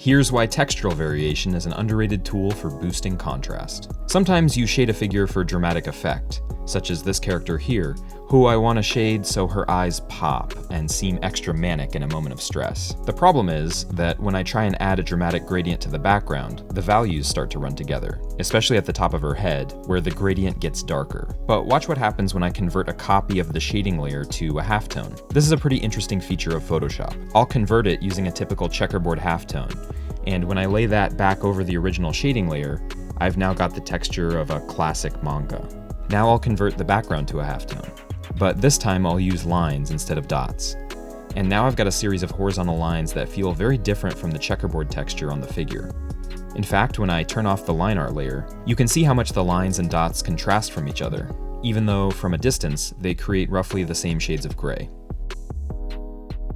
Here's why textural variation is an underrated tool for boosting contrast. Sometimes you shade a figure for dramatic effect, such as this character here, who I want to shade so her eyes pop and seem extra manic in a moment of stress. The problem is that when I try and add a dramatic gradient to the background, the values start to run together, especially at the top of her head, where the gradient gets darker. But watch what happens when I convert a copy of the shading layer to a halftone. This is a pretty interesting feature of Photoshop. I'll convert it using a typical checkerboard halftone, and when I lay that back over the original shading layer, I've now got the texture of a classic manga. Now I'll convert the background to a halftone, but this time I'll use lines instead of dots. And now I've got a series of horizontal lines that feel very different from the checkerboard texture on the figure. In fact, when I turn off the line art layer, you can see how much the lines and dots contrast from each other, even though from a distance, they create roughly the same shades of gray.